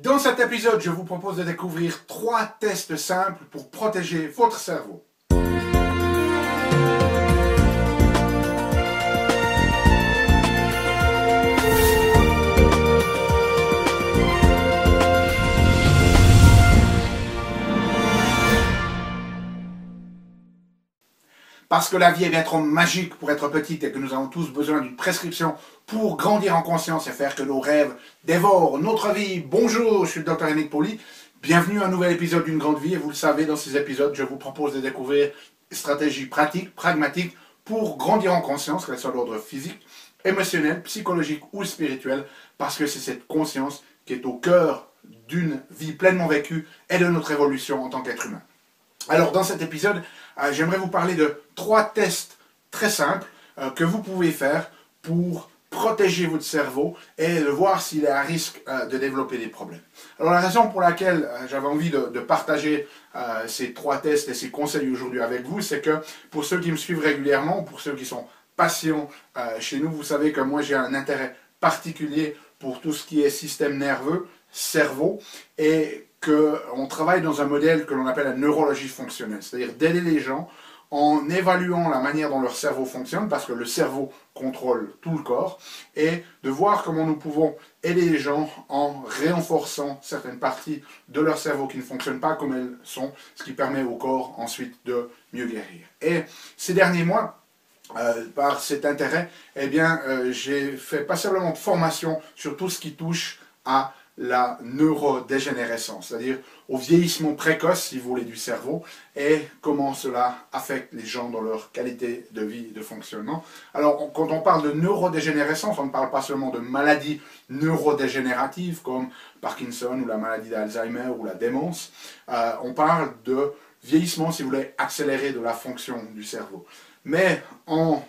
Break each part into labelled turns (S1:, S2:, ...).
S1: Dans cet épisode, je vous propose de découvrir 3 tests simples pour protéger votre cerveau. Parce que la vie est bien trop magique pour être petite et que nous avons tous besoin d'une prescription pour grandir en conscience et faire que nos rêves dévorent notre vie. Bonjour, je suis le Dr Yannick Pauly. Bienvenue à un nouvel épisode d'une grande vie. Et vous le savez, dans ces épisodes, je vous propose de découvrir des stratégies pratiques, pragmatiques pour grandir en conscience, qu'elle soit d'ordre physique, émotionnel, psychologique ou spirituel, parce que c'est cette conscience qui est au cœur d'une vie pleinement vécue et de notre évolution en tant qu'être humain. Alors, dans cet épisode, j'aimerais vous parler de 3 tests très simples que vous pouvez faire pour protéger votre cerveau et de voir s'il est à risque de développer des problèmes. Alors, la raison pour laquelle j'avais envie de partager ces 3 tests et ces conseils aujourd'hui avec vous, c'est que pour ceux qui me suivent régulièrement, ou pour ceux qui sont patients chez nous, vous savez que moi j'ai un intérêt particulier pour tout ce qui est système nerveux, cerveau, et qu'on travaille dans un modèle que l'on appelle la neurologie fonctionnelle, c'est-à-dire d'aider les gens en évaluant la manière dont leur cerveau fonctionne, parce que le cerveau contrôle tout le corps, et de voir comment nous pouvons aider les gens en renforçant certaines parties de leur cerveau qui ne fonctionnent pas comme elles sont, ce qui permet au corps ensuite de mieux guérir. Et ces derniers mois, par cet intérêt, eh bien, j'ai fait passablement de formation sur tout ce qui touche à la neurodégénérescence, c'est-à-dire au vieillissement précoce, si vous voulez, du cerveau, et comment cela affecte les gens dans leur qualité de vie et de fonctionnement. Alors, quand on parle de neurodégénérescence, on ne parle pas seulement de maladies neurodégénératives comme Parkinson ou la maladie d'Alzheimer ou la démence, on parle de vieillissement, si vous voulez, accéléré de la fonction du cerveau. Mais en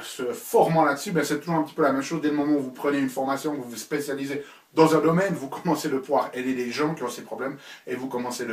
S1: se formant là-dessus, ben, c'est toujours un petit peu la même chose. Dès le moment où vous prenez une formation, vous vous spécialisez dans un domaine, vous commencez de pouvoir aider les gens qui ont ces problèmes et vous commencez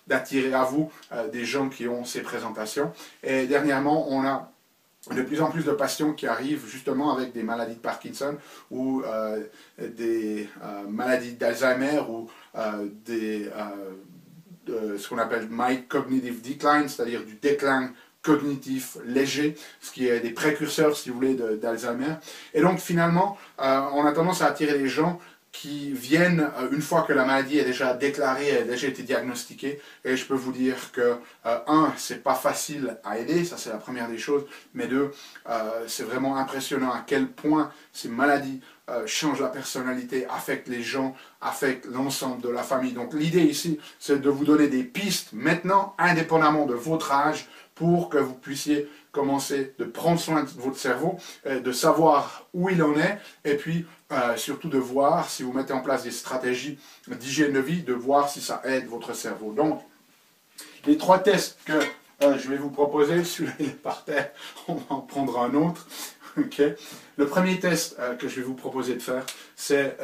S1: d'attirer à vous des gens qui ont ces présentations. Et dernièrement, on a de plus en plus de patients qui arrivent justement avec des maladies de Parkinson ou des maladies d'Alzheimer ou ce qu'on appelle mild cognitive decline, c'est-à-dire du déclin cognitif léger, ce qui est des précurseurs, si vous voulez, d'Alzheimer. Et donc, finalement, on a tendance à attirer les gens qui viennent une fois que la maladie est déjà déclarée, a déjà été diagnostiquée. Et je peux vous dire que, c'est pas facile à aider, ça c'est la première des choses, mais 2, c'est vraiment impressionnant à quel point ces maladies changent la personnalité, affectent les gens, affectent l'ensemble de la famille. Donc l'idée ici, c'est de vous donner des pistes maintenant, indépendamment de votre âge, pour que vous puissiez commencer de prendre soin de votre cerveau, de savoir où il en est, et puis surtout de voir, si vous mettez en place des stratégies d'hygiène de vie, de voir si ça aide votre cerveau. Donc, les 3 tests que je vais vous proposer, celui-là il est par terre, on va en prendre un autre. Okay. Le premier test que je vais vous proposer de faire, c'est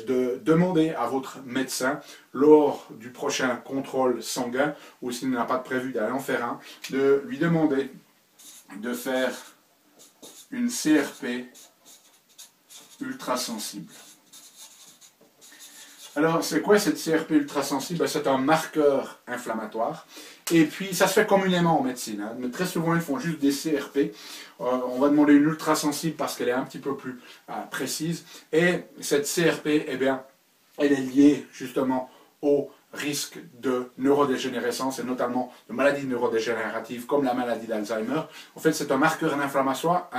S1: de demander à votre médecin, lors du prochain contrôle sanguin, ou s'il n'a pas de prévu d'aller en faire un, de lui demander de faire une CRP ultrasensible. Alors, c'est quoi cette CRP ultrasensible? C'est un marqueur inflammatoire. Et puis, ça se fait communément en médecine. Hein. Mais très souvent, ils font juste des CRP. On va demander une ultrasensible parce qu'elle est un petit peu plus précise. Et cette CRP, eh bien, elle est liée justement au risque de neurodégénérescence et notamment de maladies neurodégénératives comme la maladie d'Alzheimer. En fait, c'est un marqueur inflammatoire.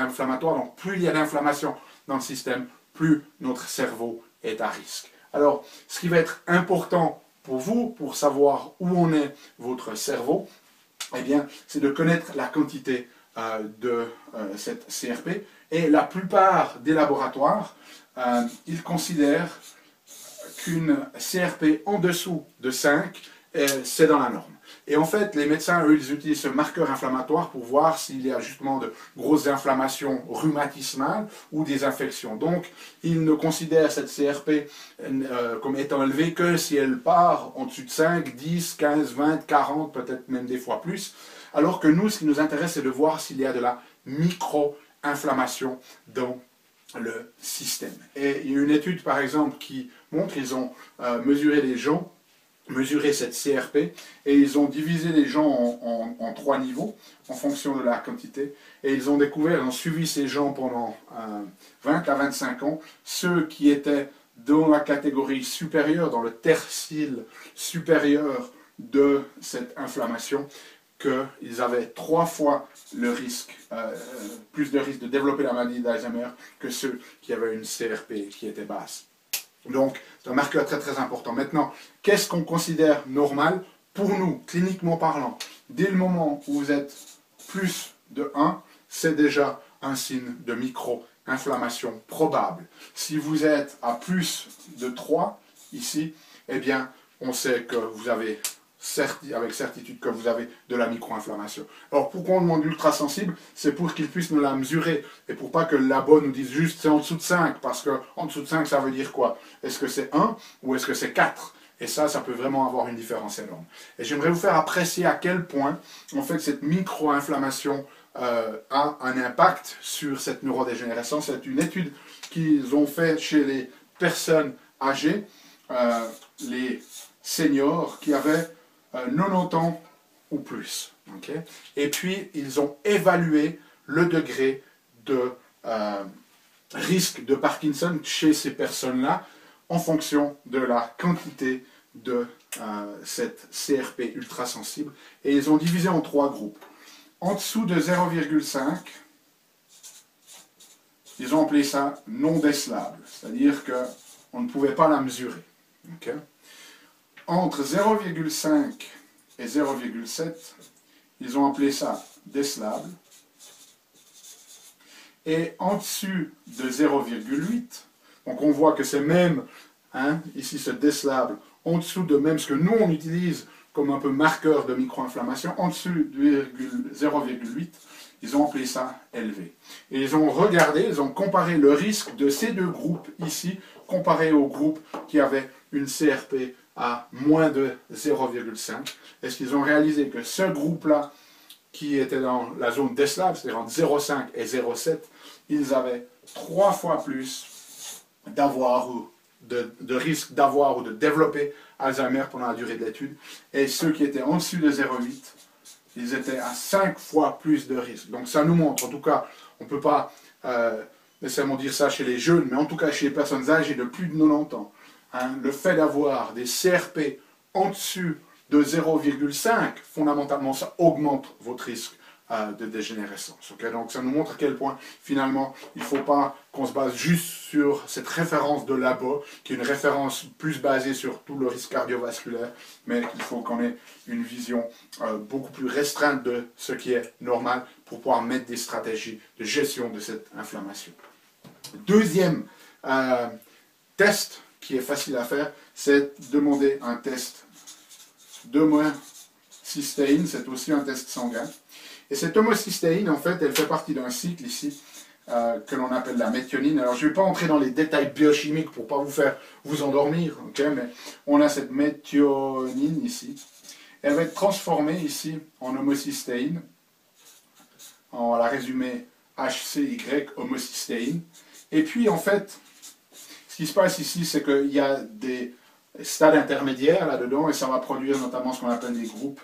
S1: Donc, plus il y a d'inflammation dans le système, plus notre cerveau est à risque. Alors, ce qui va être important pour vous, pour savoir où en est votre cerveau, eh bien, c'est de connaître la quantité de cette CRP. Et la plupart des laboratoires, ils considèrent qu'une CRP en dessous de 5, c'est dans la norme. Et en fait, les médecins, eux, ils utilisent ce marqueur inflammatoire pour voir s'il y a justement de grosses inflammations rhumatismales ou des infections. Donc, ils ne considèrent cette CRP comme étant élevée que si elle part en dessus de 5, 10, 15, 20, 40, peut-être même des fois plus. Alors que nous, ce qui nous intéresse, c'est de voir s'il y a de la micro-inflammation dans le système. Et il y a une étude, par exemple, qui montre, ils ont mesuré les gens, mesuré cette CRP, et ils ont divisé les gens en 3 niveaux, en fonction de la quantité, et ils ont découvert, ils ont suivi ces gens pendant 20 à 25 ans, ceux qui étaient dans la catégorie supérieure, dans le tertile supérieur de cette inflammation, qu'ils avaient 3 fois le risque, plus de risque de développer la maladie d'Alzheimer que ceux qui avaient une CRP qui était basse. Donc, c'est un marqueur très très important. Maintenant, qu'est-ce qu'on considère normal pour nous, cliniquement parlant? Dès le moment où vous êtes plus de 1, c'est déjà un signe de micro-inflammation probable. Si vous êtes à plus de 3, ici, eh bien, on sait que vous avez avec certitude que vous avez de la micro-inflammation. Alors pourquoi on demande ultra-sensible? C'est pour qu'ils puissent nous la mesurer et pour pas que le labo nous dise juste c'est en dessous de 5, parce que en dessous de 5 ça veut dire quoi? Est-ce que c'est 1 ou est-ce que c'est 4? Et ça peut vraiment avoir une différence énorme. Et j'aimerais vous faire apprécier à quel point en fait cette micro-inflammation a un impact sur cette neurodégénérescence. C'est une étude qu'ils ont faite chez les personnes âgées, les seniors qui avaient 90 ans ou plus. Okay? Et puis, ils ont évalué le degré de risque de Parkinson chez ces personnes-là en fonction de la quantité de cette CRP ultrasensible. Et ils ont divisé en 3 groupes. En dessous de 0,5, ils ont appelé ça non décelable, c'est-à-dire qu'on ne pouvait pas la mesurer. Okay? Entre 0,5 et 0,7, ils ont appelé ça décelable. Et en dessus de 0,8, donc on voit que c'est même, ici ce décelable, en dessous de même ce que nous on utilise comme un peu marqueur de micro-inflammation, en dessous de 0,8, ils ont appelé ça élevé. Et ils ont regardé, ils ont comparé le risque de ces 2 groupes ici, comparé au groupe qui avait une CRP à moins de 0,5. Est-ce qu'ils ont réalisé que ce groupe-là, qui était dans la zone décelable, c'est-à-dire entre 0,5 et 0,7, ils avaient 3 fois plus d'avoir ou de risque d'avoir ou de développer Alzheimer pendant la durée de l'étude. Et ceux qui étaient en dessus de 0,8, ils étaient à 5 fois plus de risque. Donc ça nous montre, en tout cas, on ne peut pas nécessairement dire ça chez les jeunes, mais en tout cas chez les personnes âgées de plus de 90 ans, le fait d'avoir des CRP en dessus de 0,5, fondamentalement, ça augmente votre risque de dégénérescence. Okay? Donc ça nous montre à quel point, finalement, il ne faut pas qu'on se base juste sur cette référence de labo, qui est une référence plus basée sur tout le risque cardiovasculaire, mais il faut qu'on ait une vision beaucoup plus restreinte de ce qui est normal pour pouvoir mettre des stratégies de gestion de cette inflammation. Deuxième test qui est facile à faire, c'est demander un test d'homocystéine, c'est aussi un test sanguin. Et cette homocystéine, en fait, elle fait partie d'un cycle ici que l'on appelle la méthionine. Alors, je ne vais pas entrer dans les détails biochimiques pour ne pas vous faire vous endormir, okay, mais on a cette méthionine ici. Elle va être transformée ici en homocystéine. On va la résumer HCY, homocystéine. Et puis, en fait, ce qui se passe ici, c'est qu'il y a des stades intermédiaires là-dedans et ça va produire notamment ce qu'on appelle des groupes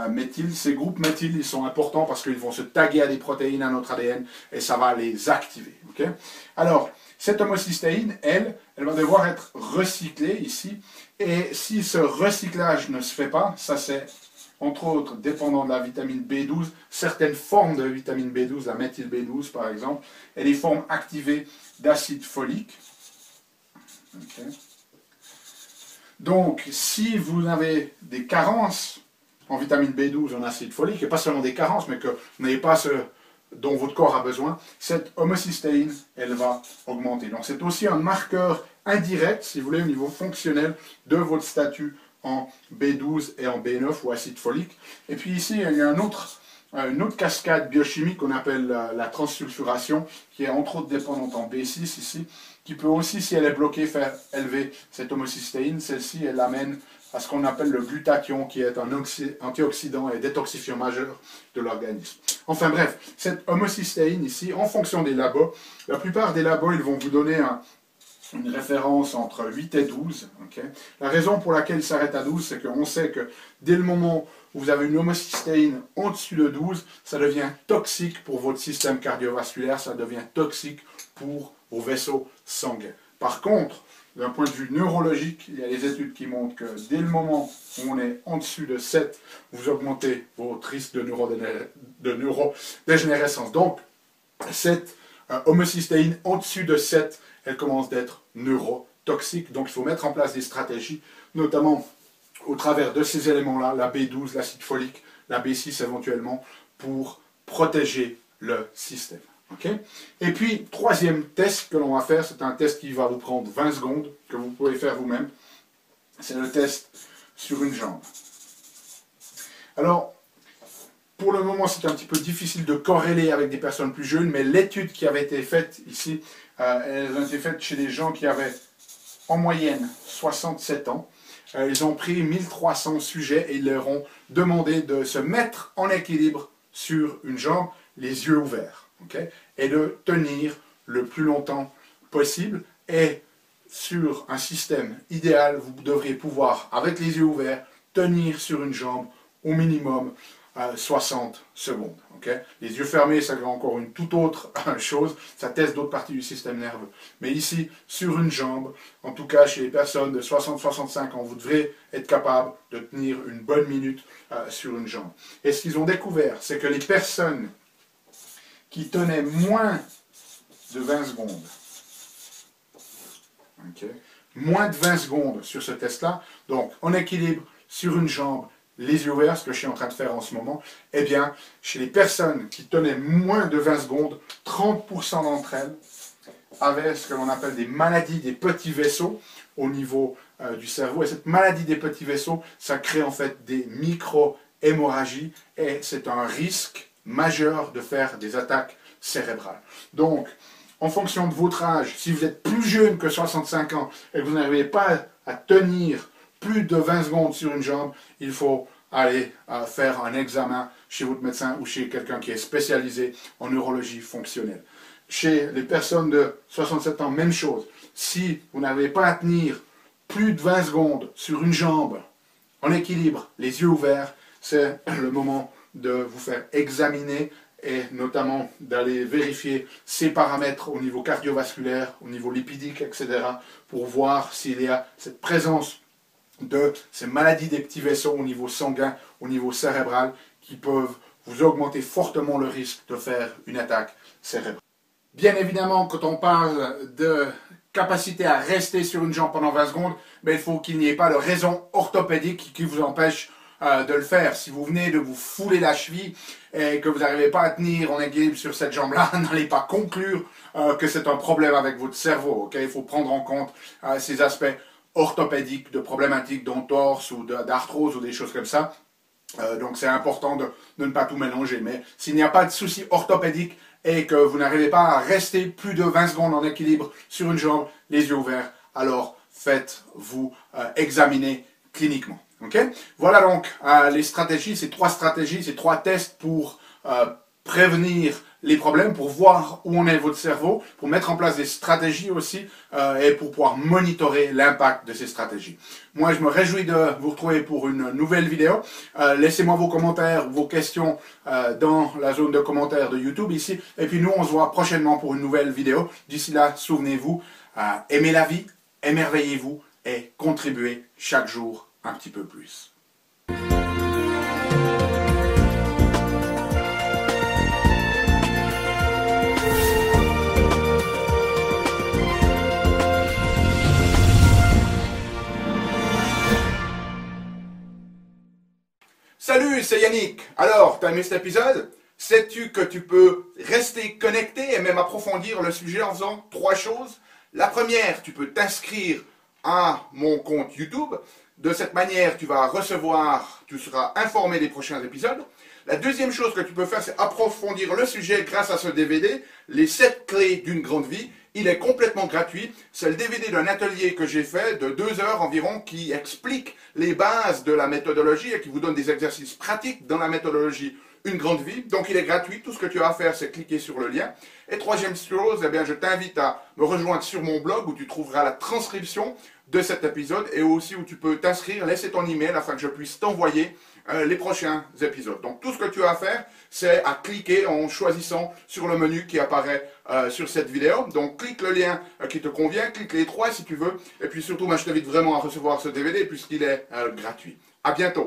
S1: méthyl. Ces groupes méthyl, ils sont importants parce qu'ils vont se taguer à des protéines, à notre ADN, et ça va les activer. Okay? Alors, cette homocystéine, elle va devoir être recyclée ici, et si ce recyclage ne se fait pas, ça c'est entre autres dépendant de la vitamine B12, certaines formes de vitamine B12, la méthyl B12 par exemple, et des formes activées d'acide folique. Okay. Donc, si vous avez des carences en vitamine B12, en acide folique, et pas seulement des carences, mais que vous n'avez pas ce dont votre corps a besoin, cette homocystéine, elle va augmenter. Donc, c'est aussi un marqueur indirect, si vous voulez, au niveau fonctionnel de votre statut en B12 et en B9 ou acide folique. Et puis ici, il y a une autre cascade biochimique qu'on appelle la transsulfuration, qui est entre autres dépendante en B6 ici, qui peut aussi, si elle est bloquée, faire élever cette homocystéine. Celle-ci, elle amène à ce qu'on appelle le glutathion, qui est un antioxydant et détoxifiant majeur de l'organisme. Enfin bref, cette homocystéine ici, en fonction des labos, la plupart des labos, ils vont vous donner une référence entre 8 et 12. Okay. La raison pour laquelle il s'arrête à 12, c'est qu'on sait que dès le moment où vous avez une homocystéine au-dessus de 12, ça devient toxique pour votre système cardiovasculaire, ça devient toxique pour vos vaisseaux sanguins. Par contre, d'un point de vue neurologique, il y a des études qui montrent que dès le moment où on est en dessus de 7, vous augmentez votre risque de neurodégénérescence. Donc, cette homocystéine en dessus de 7, elle commence d'être neurotoxique. Donc, il faut mettre en place des stratégies, notamment au travers de ces éléments-là, la B12, l'acide folique, la B6 éventuellement, pour protéger le système. Okay. Et puis, troisième test que l'on va faire, c'est un test qui va vous prendre 20 secondes, que vous pouvez faire vous-même. C'est le test sur une jambe. Alors, pour le moment, c'est un petit peu difficile de corréler avec des personnes plus jeunes, mais l'étude qui avait été faite ici, elle a été faite chez des gens qui avaient en moyenne 67 ans. Ils ont pris 1300 sujets et ils leur ont demandé de se mettre en équilibre sur une jambe, les yeux ouverts. Okay, et de tenir le plus longtemps possible. Et sur un système idéal, vous devriez pouvoir, avec les yeux ouverts, tenir sur une jambe au minimum 60 secondes. Okay. Les yeux fermés, ça fait encore une toute autre chose, ça teste d'autres parties du système nerveux. Mais ici, sur une jambe, en tout cas chez les personnes de 60-65 ans, vous devrez être capable de tenir une bonne minute sur une jambe. Et ce qu'ils ont découvert, c'est que les personnes qui tenaient moins de 20 secondes, okay, moins de 20 secondes sur ce test-là, donc en équilibre sur une jambe, les yeux ouverts, ce que je suis en train de faire en ce moment, eh bien, chez les personnes qui tenaient moins de 20 secondes, 30% d'entre elles avaient ce que l'on appelle des maladies des petits vaisseaux au niveau du cerveau. Et cette maladie des petits vaisseaux, ça crée en fait des micro-hémorragies et c'est un risque majeur de faire des attaques cérébrales. Donc, en fonction de votre âge, si vous êtes plus jeune que 65 ans et que vous n'arrivez pas à tenir plus de 20 secondes sur une jambe, il faut aller faire un examen chez votre médecin ou chez quelqu'un qui est spécialisé en neurologie fonctionnelle. Chez les personnes de 67 ans, même chose. Si vous n'arrivez pas à tenir plus de 20 secondes sur une jambe en équilibre, les yeux ouverts, c'est le moment de vous faire examiner et notamment d'aller vérifier ces paramètres au niveau cardiovasculaire, au niveau lipidique, etc. pour voir s'il y a cette présence de ces maladies des petits vaisseaux au niveau sanguin, au niveau cérébral, qui peuvent vous augmenter fortement le risque de faire une attaque cérébrale. Bien évidemment, quand on parle de capacité à rester sur une jambe pendant 20 secondes, mais il faut qu'il n'y ait pas de raison orthopédique qui vous empêche de le faire. Si vous venez de vous fouler la cheville et que vous n'arrivez pas à tenir en équilibre sur cette jambe-là, n'allez pas conclure que c'est un problème avec votre cerveau. Okay. Il faut prendre en compte ces aspects orthopédiques, de problématiques d'entorse ou d'arthrose ou des choses comme ça. Donc c'est important de ne pas tout mélanger. Mais s'il n'y a pas de souci orthopédique et que vous n'arrivez pas à rester plus de 20 secondes en équilibre sur une jambe, les yeux ouverts, alors faites-vous examiner cliniquement. Okay. Voilà donc les stratégies, ces trois tests pour prévenir les problèmes, pour voir où en est votre cerveau, pour mettre en place des stratégies aussi et pour pouvoir monitorer l'impact de ces stratégies. Moi, je me réjouis de vous retrouver pour une nouvelle vidéo. Laissez-moi vos commentaires, vos questions dans la zone de commentaires de YouTube ici. Et puis nous, on se voit prochainement pour une nouvelle vidéo. D'ici là, souvenez-vous, aimez la vie, émerveillez-vous et contribuez chaque jour un petit peu plus. Salut, c'est Yannick. Alors, t'as aimé cet épisode? Sais-tu que tu peux rester connecté et même approfondir le sujet en faisant trois choses? La première, tu peux t'inscrire à mon compte YouTube. De cette manière, tu vas recevoir, tu seras informé des prochains épisodes. La deuxième chose que tu peux faire, c'est approfondir le sujet grâce à ce DVD, les 7 clés d'une grande vie. Il est complètement gratuit. C'est le DVD d'un atelier que j'ai fait de 2 heures environ qui explique les bases de la méthodologie et qui vous donne des exercices pratiques dans la méthodologie une grande vie. Donc il est gratuit, tout ce que tu as à faire c'est cliquer sur le lien. Et troisième chose, eh bien, je t'invite à me rejoindre sur mon blog où tu trouveras la transcription de cet épisode et aussi où tu peux t'inscrire, laisser ton email afin que je puisse t'envoyer les prochains épisodes. Donc tout ce que tu as à faire, c'est à cliquer en choisissant sur le menu qui apparaît sur cette vidéo. Donc clique le lien qui te convient, clique les trois si tu veux. Et puis surtout, moi, je t'invite vraiment à recevoir ce DVD puisqu'il est gratuit. À bientôt.